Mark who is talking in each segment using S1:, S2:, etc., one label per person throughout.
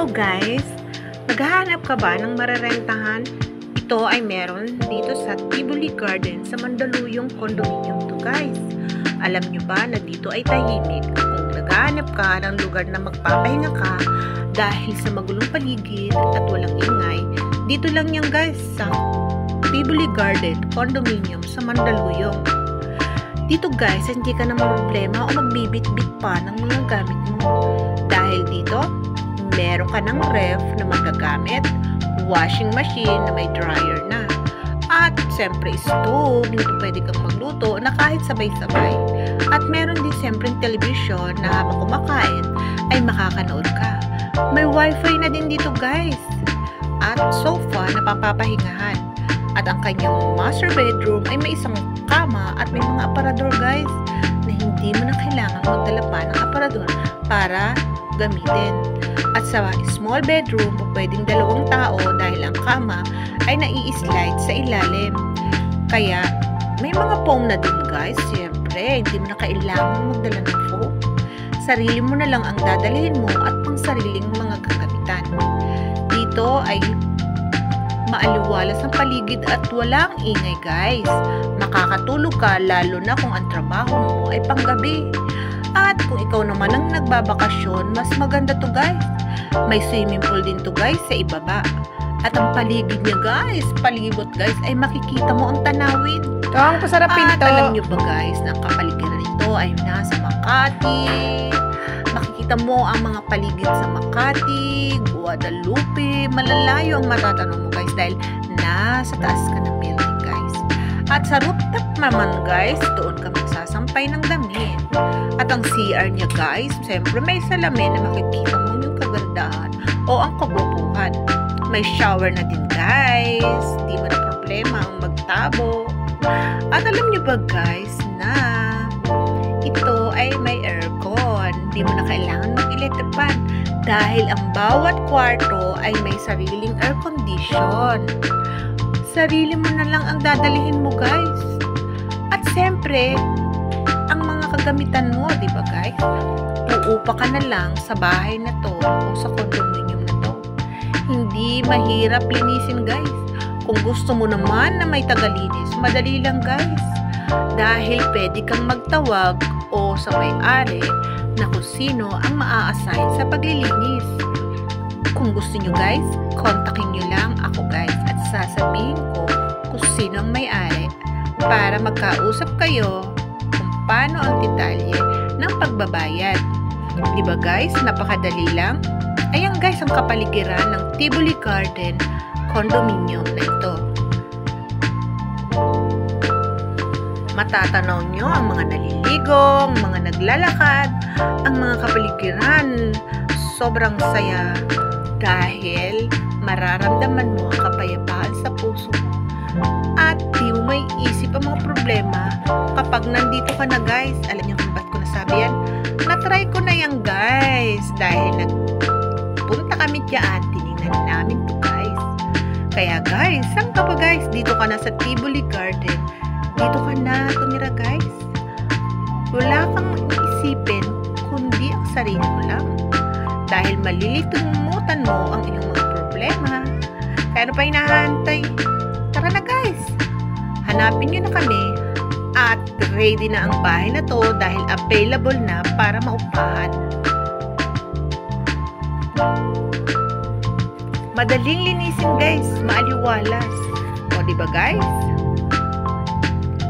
S1: Hello guys! Naghahanap ka ba ng marerentahan? Ito ay meron dito sa Tivoli Garden sa Mandaluyong Condominium to guys. Alam nyo ba na dito ay tahimik? Kung naghahanap ka ng lugar na magpapahinga ka dahil sa magulong paligid at walang ingay, dito lang yan guys sa Tivoli Garden Condominium sa Mandaluyong. Dito guys, hindi ka na problema o magbibit-bit pa ng mga gamit mo. Dahil dito, meron ka ng ref na magagamit, washing machine na may dryer na, at siyempre stove, dito pwede kang magluto na kahit sabay-sabay. At meron din siyempre television na habang kumakain ay makakanood ka. May wifi na din dito guys. At sofa na papapahingahan. At ang kanyang master bedroom ay may isang kama at may mga aparador guys na hindi mo na kailangan magdala pa ng aparador para gamitin. At sa small bedroom, pwedeng 2 tao dahil ang kama ay nai-slide sa ilalim. Kaya may mga foam na din guys. Siyempre, hindi mo na kailangan magdala ng foam. Sarili mo na lang ang dadalhin mo at pang sariling mga gagamitan. Dito ay maaliwalas ang paligid at walang ingay guys. Makakatulog ka lalo na kung ang trabaho mo ay panggabi. At kung ikaw naman ang nagbabakasyon, mas maganda to guys. May swimming pool din to guys sa ibaba. At ang paligid niya guys, palibot guys, ay makikita mo ang tanawin.
S2: Ito ang pasarapin
S1: at
S2: to.
S1: Alam nyo ba guys, na ang kapaligiran nito ay nasa Makati. Makikita mo ang mga paligid sa Makati, Guadalupe, malalayo ang matatanong mo guys dahil nasa taas ka ng building guys. At sa rooftop naman guys, doon ka magsasampay ng damit. At ang CR niya guys, siyempre may salamin na makikita mo yung kagandahan o ang kagupuhan. May shower na din guys, di mo na problema ang magtabo. At alam niyo ba guys na ito ay may aircon, di mo na kailangan mag-electric fan dahil ang bawat kwarto ay may sariling air condition. Sarili mo na lang ang dadalhin mo guys. At siyempre, ang mga kagamitan mo, di ba guys? Uupa ka na lang sa bahay na to o sa condominium na to. Hindi mahirap linisin guys. Kung gusto mo naman na may tagalinis, madali lang guys. Dahil pwede kang magtawag o sa may-ari na kung sino ang maa-assign sa paglilinis. Kung gusto nyo guys, kontakin nyo lang ako guys at sasabihin ko kung sino ang may-ari para magkausap kayo kung paano ang detalye ng pagbabayad. Diba guys, napakadali lang? Ayan guys ang kapaligiran ng Tivoli Garden Condominium na ito. Matatanaw nyo ang mga naliligo, mga naglalakad, ang mga kapaligiran. Sobrang saya dahil mararamdaman mo ang kapayapaan sa puso mo at di mo may isip ang mga problema kapag nandito ka na guys. Alam niyo kung ba't ko nasabi yan? Na-try ko na yan guys dahil nagpunta kami dyan, tinignan namin to guys. Kaya guys, saan ka pa guys? Dito ka na sa Tivoli Garden. Dito ka na tumira guys. Wala kang isipin kundi ang sarili mo lang. Dahil malilimutan mo ang iyong mga problema. Kaya ano pa hinahantay? Tara na guys. Hanapin nyo na kami. At ready na ang bahay na to dahil available na para maupahan. Madaling linisin guys. Maaliwalas. O diba guys?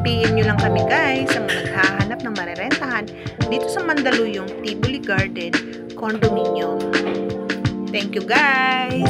S1: PM nyo lang kami guys ang naghahanap ng marerentahan dito sa Mandaluyong Tivoli Garden Condominium. Thank you guys!